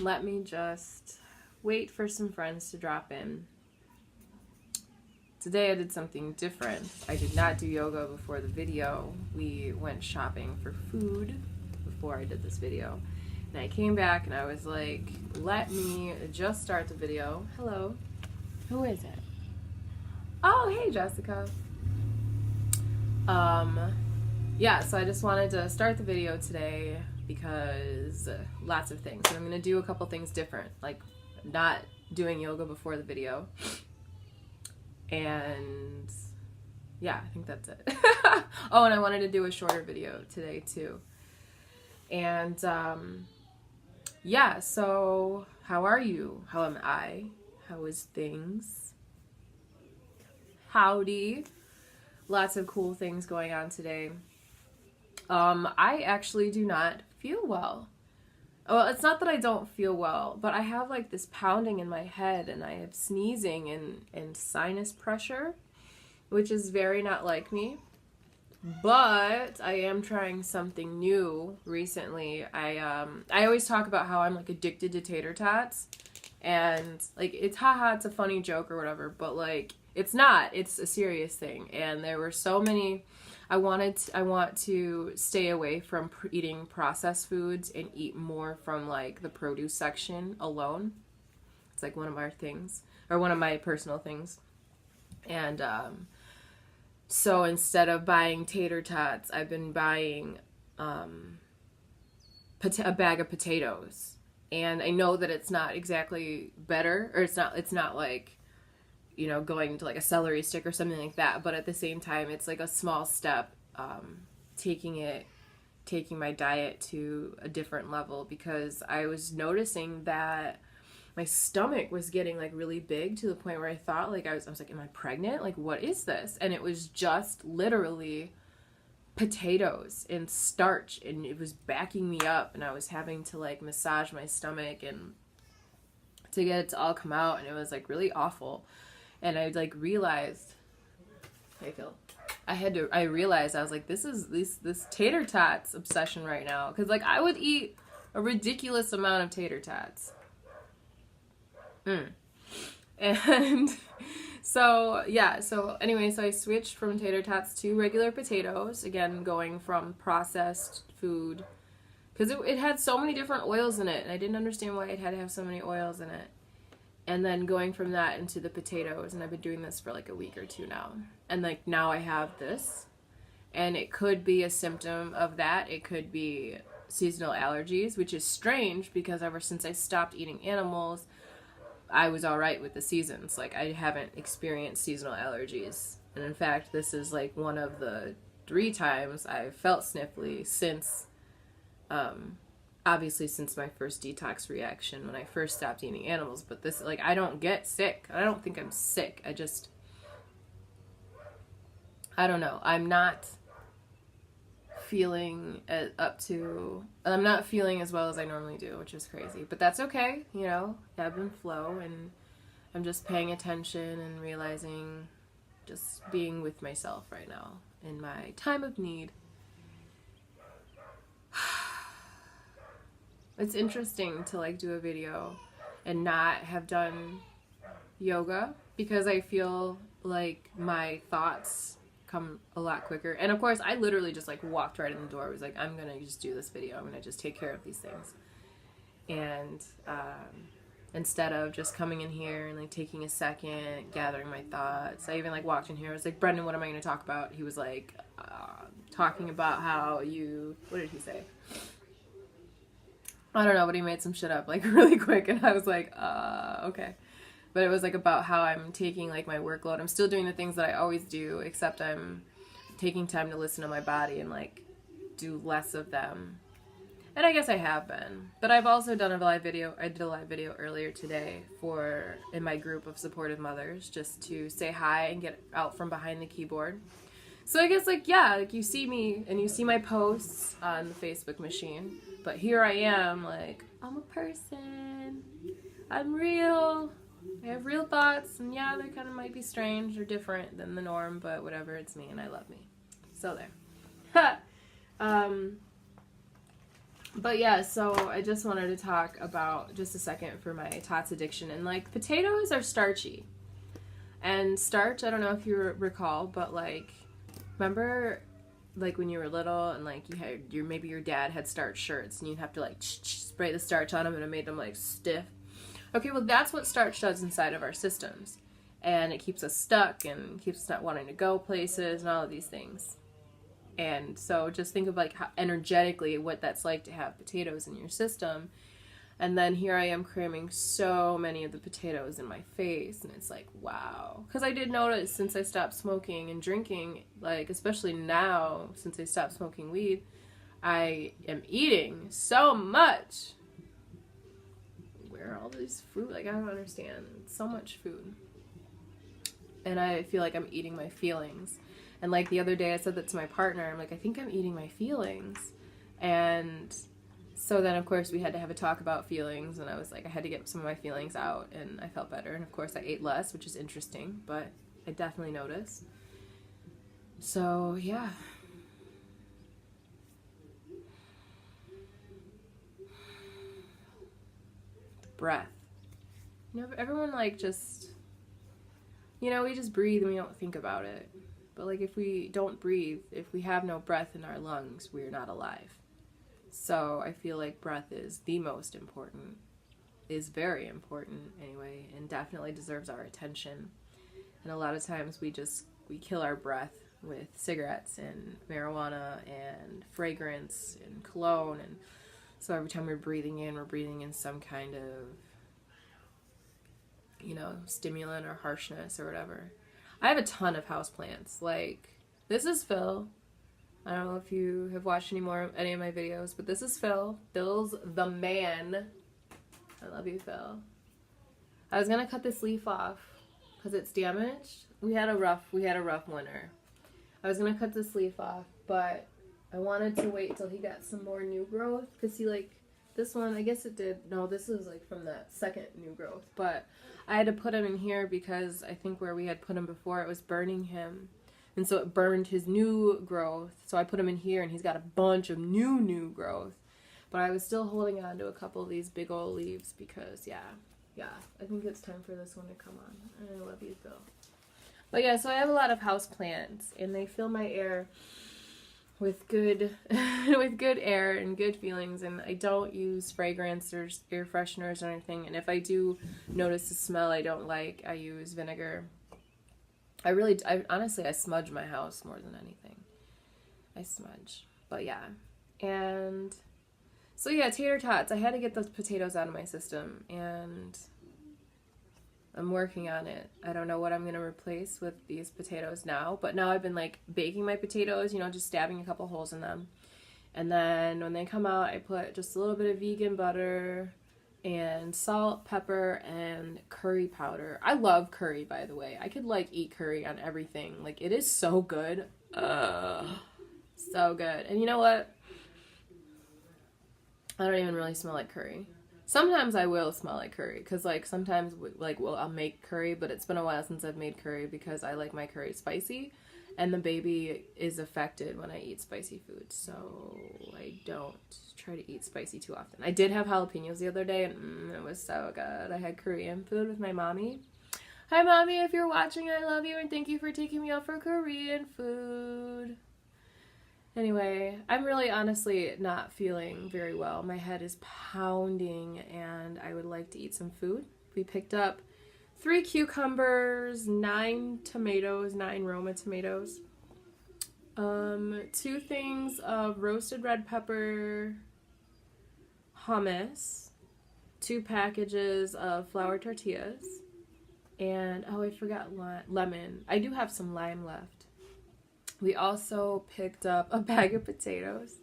let me just wait for some friends to drop in. Today I did something different. I did not do yoga before the video. We went shopping for food before I did this video. And I came back and I was like, let me just start the video. Hello. Who is it? Oh, hey, Jessica. Yeah, so I just wanted to start the video today because lots of things. So I'm going to do a couple things different, like not doing yoga before the video. And yeah, I think that's it. Oh, and I wanted to do a shorter video today too. And yeah, so how are you? How am I? How is things? Howdy. Lots of cool things going on today. I actually do not feel well. Well, it's not that I don't feel well, but I have like this pounding in my head and I have sneezing and sinus pressure, which is very not like me. But I am trying something new recently. I always talk about how I'm like addicted to tater tots, and like it's it's a funny joke or whatever, but like it's not. It's a serious thing. And there were so many. I want to stay away from eating processed foods and eat more from like the produce section alone. It's like one of our things, or one of my personal things. And so instead of buying tater tots, I've been buying a bag of potatoes. And I know that it's not exactly better, or it's not like, you know, going to like a celery stick or something like that, but at the same time it's like a small step, taking my diet to a different level, because I was noticing that my stomach was getting like really big to the point where I thought like I was like, am I pregnant? Like, what is this? And it was just literally potatoes and starch, and it was backing me up, and I was having to like massage my stomach and to get it to all come out, and it was like really awful. And I like realized, I realized I was like, this is this tater tots obsession right now. Cause like I would eat a ridiculous amount of tater tots. And so, yeah. So anyway, so I switched from tater tots to regular potatoes. Again, going from processed food. Cause it had so many different oils in it. And I didn't understand why it had to have so many oils in it. And then going from that into the potatoes, and I've been doing this for like a week or two now. And like now I have this, and it could be a symptom of that. It could be seasonal allergies, which is strange because ever since I stopped eating animals, I was all right with the seasons. Like I haven't experienced seasonal allergies. And in fact, this is like one of the 3 times I've felt sniffly since, obviously since my first detox reaction when I first stopped eating animals. But this, like, I don't get sick. I don't think I'm sick. I don't know. I'm not feeling I'm not feeling as well as I normally do, which is crazy. But that's okay, you know, ebb and flow. And I'm just paying attention and realizing, just being with myself right now in my time of need. It's interesting to like do a video and not have done yoga, because I feel like my thoughts come a lot quicker. And of course, I literally just like walked right in the door. I was like, I'm gonna just do this video. I'm gonna just take care of these things. And instead of just coming in here and like taking a second, gathering my thoughts, I even like walked in here. I was like, Brendan, what am I gonna talk about? He was like, talking about how what did he say? I don't know, but he made some shit up like really quick, and I was like, okay. But it was like about how I'm taking like my workload. I'm still doing the things that I always do, except I'm taking time to listen to my body and like do less of them. And I guess I have been. But I've also done a live video. I did a live video earlier today in my group of supportive mothers, just to say hi and get out from behind the keyboard. So I guess like, yeah, like you see me and you see my posts on the Facebook machine. But here I am, like, I'm a person. I'm real. I have real thoughts, and yeah, they kind of might be strange or different than the norm, but whatever, it's me, and I love me. So there. But yeah, so I just wanted to talk about just a second for my tots addiction. And like, potatoes are starchy. And starch, I don't know if you recall, but like, remember like when you were little and like you had maybe your dad had starch shirts and you'd have to like spray the starch on them and it made them like stiff. Okay, well that's what starch does inside of our systems. And it keeps us stuck and keeps us not wanting to go places and all of these things. And so just think of like how energetically what that's like to have potatoes in your system. And then here I am cramming so many of the potatoes in my face, and it's like, wow. Because I did notice since I stopped smoking and drinking, like especially now since I stopped smoking weed, I am eating so much. Where are all these food? Like, I don't understand. It's so much food. And I feel like I'm eating my feelings. And like the other day I said that to my partner. I'm like, I think I'm eating my feelings. And so then of course we had to have a talk about feelings. And I was like, I had to get some of my feelings out. And I felt better. And of course I ate less, which is interesting. But I definitely noticed. So yeah. Breath. You know, everyone like just, you know, we just breathe and we don't think about it. But like if we don't breathe, if we have no breath in our lungs, we're not alive. So I feel like breath is the most important, is very important anyway, and definitely deserves our attention. And a lot of times we kill our breath with cigarettes and marijuana and fragrance and cologne. And so every time we're breathing in some kind of, you know, stimulant or harshness or whatever. I have a ton of houseplants. Like, this is Phil. I don't know if you have watched any of my videos, but this is Phil. Phil's the man. I love you, Phil. I was gonna cut this leaf off because it's damaged. We had a rough winter. I was gonna cut this leaf off, but I wanted to wait till he got some more new growth because he like this one. I guess it did. No, this is like from that second new growth, but I had to put him in here because I think where we had put him before, it was burning him. And so it burned his new growth. So I put him in here and he's got a bunch of new growth. But I was still holding on to a couple of these big old leaves because, yeah, I think it's time for this one to come on. And I love you, Phil. But yeah, so I have a lot of house plants and they fill my air with good with good air and good feelings, and I don't use fragrance or air fresheners or anything. And if I do notice a smell I don't like, I use vinegar. I honestly smudge my house more than anything. I smudge. But yeah. And so yeah, tater tots. I had to get those potatoes out of my system, and I'm working on it. I don't know what I'm going to replace with these potatoes now, but now I've been like baking my potatoes, you know, just stabbing a couple holes in them. And then when they come out, I put just a little bit of vegan butter and salt, pepper, and curry powder. I love curry, by the way. I could like eat curry on everything. Like, it is so good. So good. And you know what? I don't even really smell like curry. Sometimes I will smell like curry, because like sometimes I'll make curry, but it's been a while since I've made curry because I like my curry spicy, and the baby is affected when I eat spicy food, so I don't try to eat spicy too often. I did have jalapenos the other day, and it was so good. I had Korean food with my mommy. Hi mommy, if you're watching, I love you and thank you for taking me out for Korean food. Anyway, I'm really honestly not feeling very well. My head is pounding and I would like to eat some food. We picked up 3 cucumbers, 9 tomatoes, 9 Roma tomatoes, 2 things of roasted red pepper hummus, 2 packages of flour tortillas, and oh, I forgot lemon. I do have some lime left. We also picked up a bag of potatoes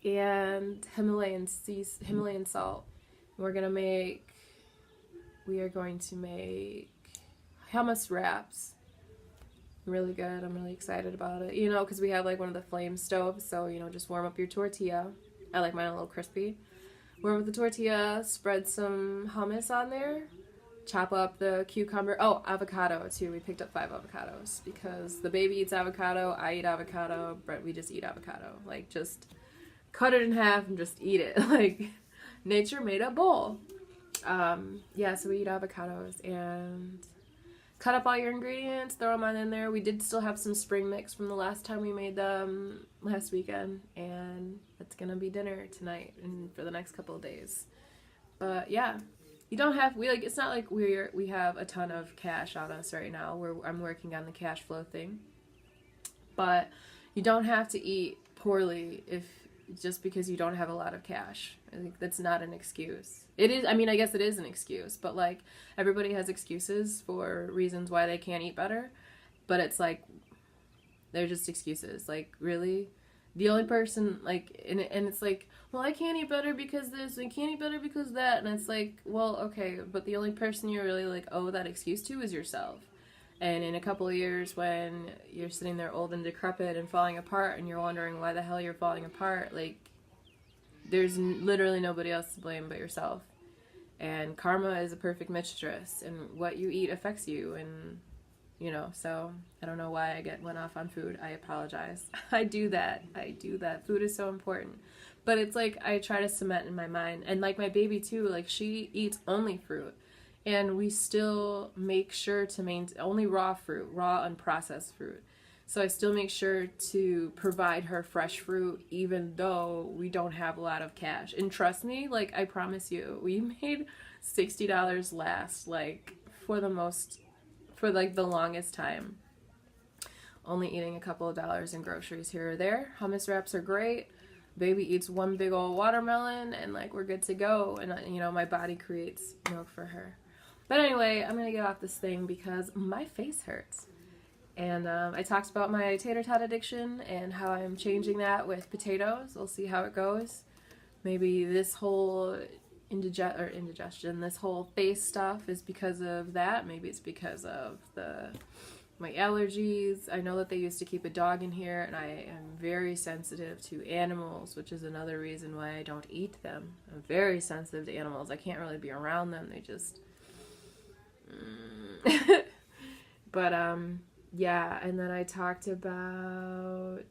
and Himalayan salt. We are going to make hummus wraps. Really good. I'm really excited about it. You know, because we have like one of the flame stoves, so you know, just warm up your tortilla. I like mine a little crispy. Warm up the tortilla, spread some hummus on there. Chop up the cucumber. Oh, avocado too. We picked up 5 avocados because the baby eats avocado, I eat avocado, but we just eat avocado. Like, just cut it in half and just eat it. Like, nature made a bowl. Yeah, so we eat avocados and cut up all your ingredients, throw them on in there. We did still have some spring mix from the last time we made them last weekend, and that's gonna be dinner tonight and for the next couple of days. But yeah, you don't have, it's not like we have a ton of cash on us right now. I'm working on the cash flow thing. But you don't have to eat poorly just because you don't have a lot of cash. I think that's not an excuse. It is, I mean, I guess it is an excuse, but like, everybody has excuses for reasons why they can't eat better, but it's like, they're just excuses. Like, really? The only person, like, and it's like, well, I can't eat better because this, I can't eat better because that, and it's like, well, okay, but the only person you really, like, owe that excuse to is yourself. And in a couple of years, when you're sitting there old and decrepit and falling apart, and you're wondering why the hell you're falling apart, like, there's literally nobody else to blame but yourself. And karma is a perfect mistress, and what you eat affects you, and, you know, so I don't know why I went off on food. I apologize. I do that. Food is so important. But it's like, I try to cement in my mind, and like my baby too, like, she eats only fruit. And we still make sure to maintain only raw fruit, raw unprocessed fruit. So I still make sure to provide her fresh fruit, even though we don't have a lot of cash. And trust me, like, I promise you, we made $60 last, like, for the longest time. Only eating a couple of dollars in groceries here or there. Hummus wraps are great. Baby eats one big old watermelon, and, like, we're good to go. And, you know, my body creates milk for her. But anyway, I'm going to get off this thing because my face hurts. And I talked about my tater tot addiction and how I'm changing that with potatoes. We'll see how it goes. Maybe this whole indigestion, this whole face stuff is because of that. Maybe it's because of my allergies. I know that they used to keep a dog in here, and I am very sensitive to animals, which is another reason why I don't eat them. I'm very sensitive to animals. I can't really be around them. They just... But, yeah, and then I talked about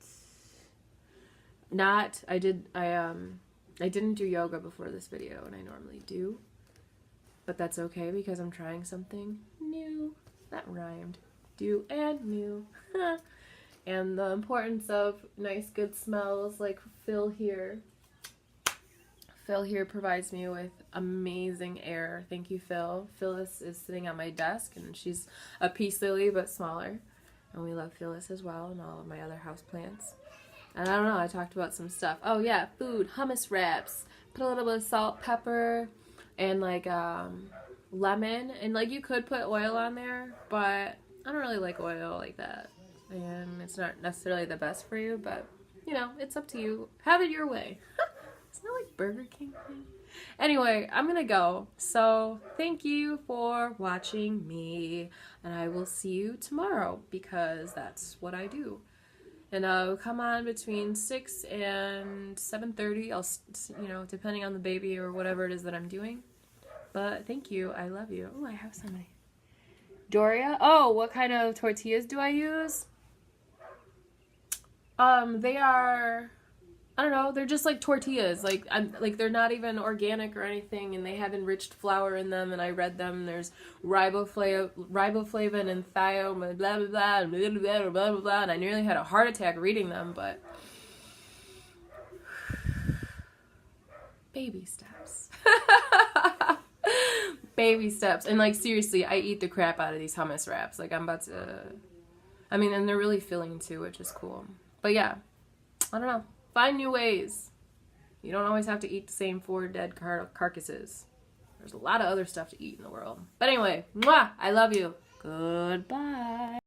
I didn't do yoga before this video, and I normally do, but that's okay because I'm trying something new. That rhymed. Do and new. And the importance of nice, good smells like Phil here. Phil here provides me with amazing air. Thank you, Phil. Phyllis is sitting on my desk, and she's a peace lily, but smaller. And we love Phyllis as well, and all of my other houseplants. And I don't know, I talked about some stuff. Oh yeah, food, hummus wraps. Put a little bit of salt, pepper, and like lemon. And like, you could put oil on there, but I don't really like oil like that. And it's not necessarily the best for you, but you know, it's up to you. Have it your way. Isn't that like Burger King thing? Anyway, I'm gonna go. So thank you for watching me, and I will see you tomorrow because that's what I do. And I'll come on between 6 and 7:30. I'll, you know, depending on the baby or whatever it is that I'm doing. But thank you. I love you. Oh, I have somebody. Doria. Oh, what kind of tortillas do I use? They are, I don't know, they're just like tortillas. Like, they're not even organic or anything, and they have enriched flour in them, and I read them. There's riboflavin and thio, blah, blah, blah, blah, blah, blah, blah, and I nearly had a heart attack reading them, but baby steps. Baby steps. And like, seriously, I eat the crap out of these hummus wraps. Like, I'm about to, I mean, and they're really filling too, which is cool. But yeah, I don't know. Find new ways. You don't always have to eat the same 4 dead carcasses. There's a lot of other stuff to eat in the world. But anyway, mwah, I love you. Goodbye.